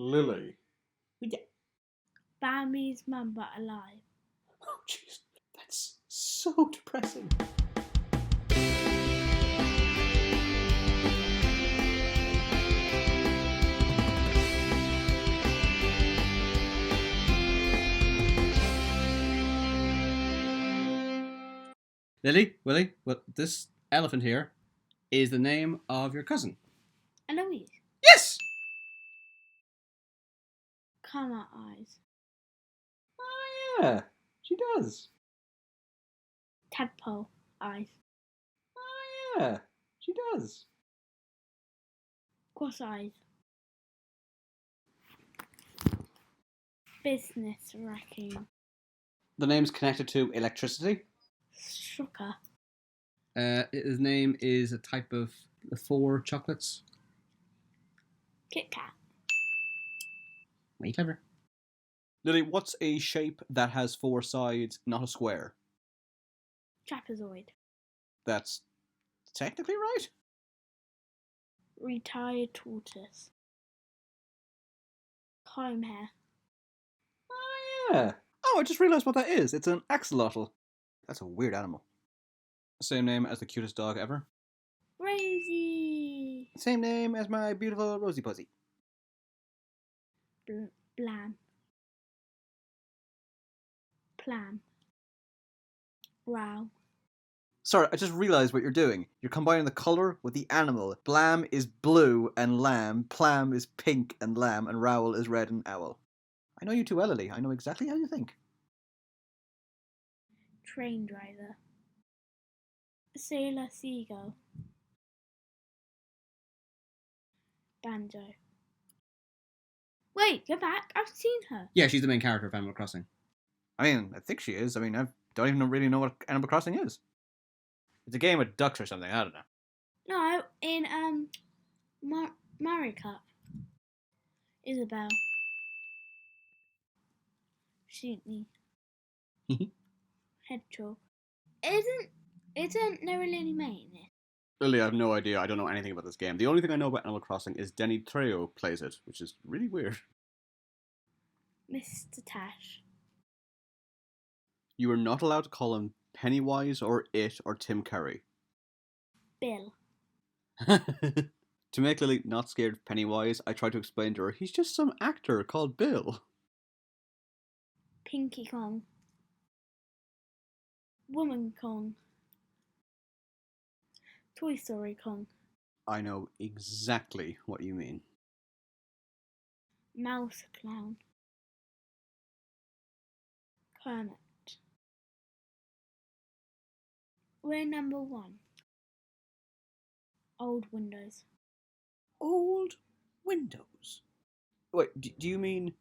Lilly. Yeah. Bambi's mum but alive. Oh, jeez. That's so depressing. Lily, Willie, well, this elephant here is the name of your cousin. Eloise. Yes! Come out eyes. Oh, yeah. She does. Tadpole eyes. Oh, yeah. She does. Cross eyes. Business raccoon. The name's connected to electricity. Shrunk. His name is a type of the 4 chocolates. Kit Kat. Way clever. Lily, what's a shape that has 4 sides, not a square? Trapezoid. That's technically right. Retired tortoise. Comb hair. Oh, yeah. Oh, I just realised what that is. It's an axolotl. That's a weird animal. Same name as the cutest dog ever. Rosie. Same name as my beautiful Rosie Pussy. Blam. Plam. Wow. Sorry, I just realised what you're doing. You're combining the colour with the animal. Blam is blue and lamb, Plam is pink and lamb, and Raddle is red and owl. I know you too well, Lily. I know exactly how you think. Train driver. Sailor seagull. Banjo. Wait, go back. I've seen her. Yeah, she's the main character of Animal Crossing. I mean, I think she is. I mean, I don't even really know what Animal Crossing is. It's a game with ducks or something. I don't know. No, in Mario Kart. Isabel. Shoot me. Hedgehog. Isn't there a Lilly May in it? Lily, I have no idea. I don't know anything about this game. The only thing I know about Animal Crossing is Denny Trejo plays it, which is really weird. Moustache. You are not allowed to call him Pennywise or It or Tim Curry. Bill. To make Lily not scared of Pennywise, I tried to explain to her he's just some actor called Bill. Pinky Kong. Woman Kong. Toy Story Kong. I know exactly what you mean. Mouse Clown. Kermit. We're number 1. Old windows. Old windows? Wait, do you mean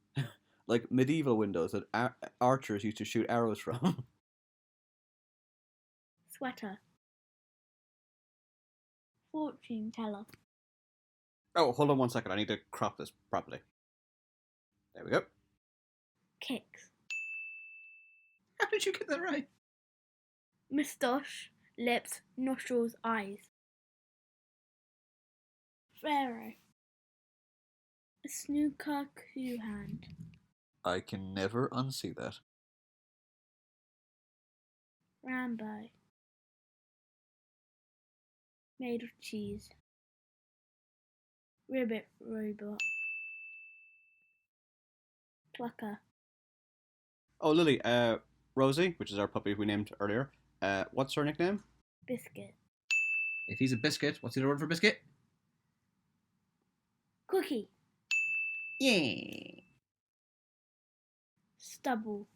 like medieval windows that archers used to shoot arrows from? Sweater. Fortune teller. Oh, hold on one second. I need to crop this properly. There we go. Kicks. How did you get that right? Moustache. Lips. Nostrils. Eyes. Pharoah. A snooker coup hand. I can never unsee that. Rambo. Made of cheese. Ribbit robot. Quacker. Oh, Lily, Rosie, which is our puppy we named earlier, what's her nickname? Biscuit. If he's a biscuit, what's the other word for biscuit? Cookie. Yeah. Stubble.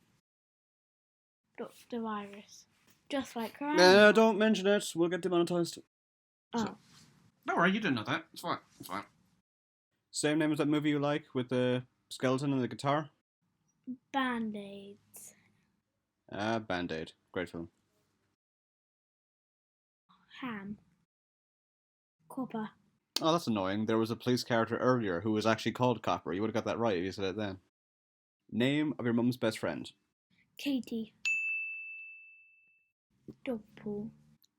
Dr. Virus. Just like Rambo. Don't mention it. We'll get demonetized. Oh. Don't worry, you didn't know that. It's fine. It's fine. Same name as that movie you like with the skeleton and the guitar? Band-Aids. Band-Aid. Great film. Ham. Copper. Oh, that's annoying. There was a police character earlier who was actually called Copper. You would have got that right if you said it then. Name of your mum's best friend? Katie. Dogpool.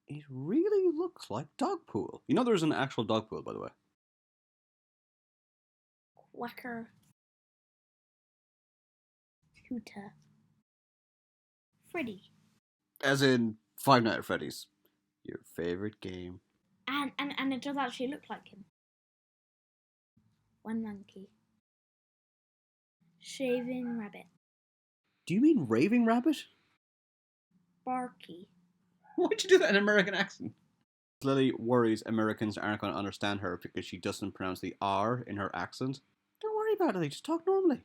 It really looks like Dogpool. You know there's an actual Dogpool, by the way. Quacker. Hooter. Freddy. As in Five Nights at Freddy's. Your favourite game. And it does actually look like him. One monkey. Shaving rabbit. Do you mean Raving Rabbit? Barky. Why'd you do that in an American accent? Lily worries Americans aren't going to understand her because she doesn't pronounce the R in her accent. Don't worry about it, Lily. Just talk normally.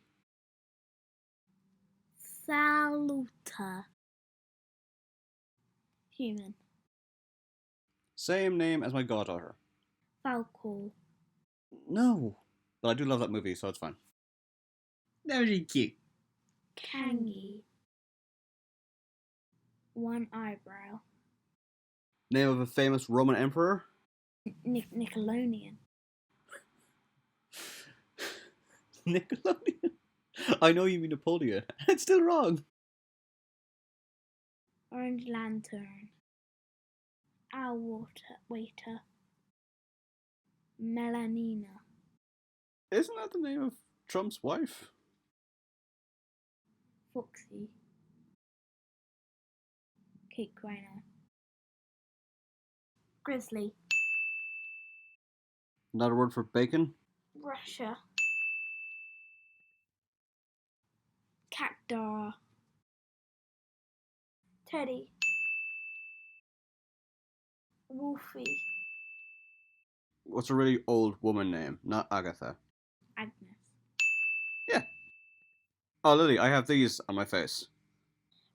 Saluta. Human. Same name as my goddaughter. Falco. No. But I do love that movie, so it's fine. That was really cute. Kangi. One eyebrow. Name of a famous Roman emperor? Nickelodeon. Nickelodeon. I know you mean Napoleon. It's still wrong. Orange lantern. Our waiter. Melanina. Isn't that the name of Trump's wife? Foxy. Cake Rhino. Grizzly. Another word for bacon? Russia. Cactar. Teddy. Wolfie. What's a really old woman name? Not Agatha. Agnes. Yeah. Oh, Lily, I have these on my face.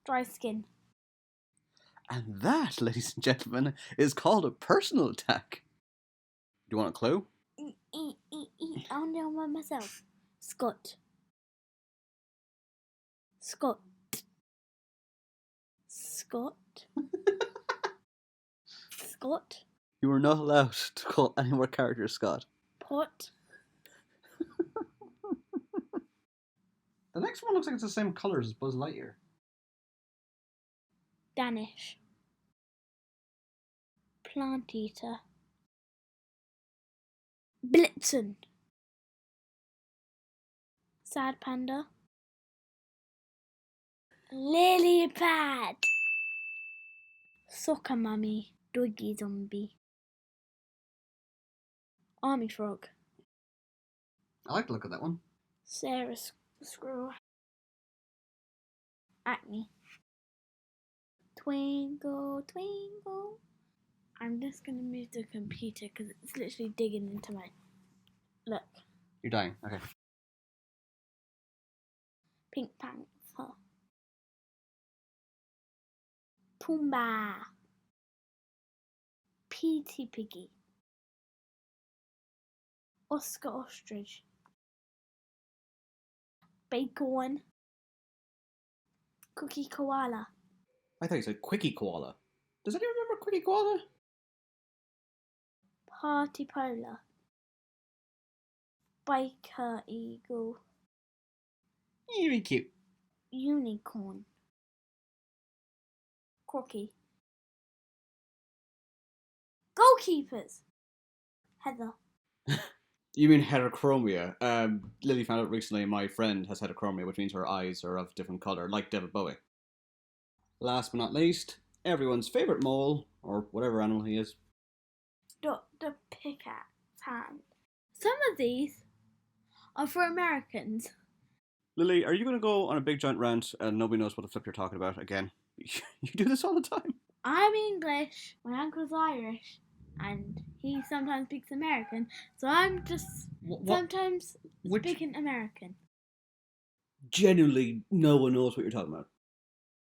Dry skin. And that, ladies and gentlemen, is called a personal attack. Do you want a clue? I'll know by myself. Scott. Scott. Scott. Scott. You were not allowed to call any more characters Scott. Pot. The next one looks like it's the same colours as Buzz Lightyear. Danish. Plant eater. Blitzen. Sad panda. Lily pad. Soccer mummy. Doggy zombie. Army frog. I like the look of that one. Sarah squirrel. Acne. Twinkle, twinkle. I'm just going to move the computer because it's literally digging into my... Look. You're dying. Okay. Pink Panther. Pumbaa. Petey Piggy. Oscar Ostrich. Bacon. Cookie Koala. I thought you said Quickie Koala. Does anyone remember Quickie Koala? Party Polar. Biker Eagle. Really cute. Unicorn. Croque. Goalkeepers. Heather. You mean heterochromia? Lily found out recently my friend has heterochromia, which means her eyes are of a different colour, like David Bowie. Last but not least, everyone's favourite mole, or whatever animal he is. Dr. Pickaxe hand. Some of these are for Americans. Lily, are you going to go on a big giant rant and nobody knows what the flip you're talking about again? You do this all the time. I'm English, my uncle's Irish, and he sometimes speaks American, so I'm just sometimes speaking American. Genuinely, no one knows what you're talking about.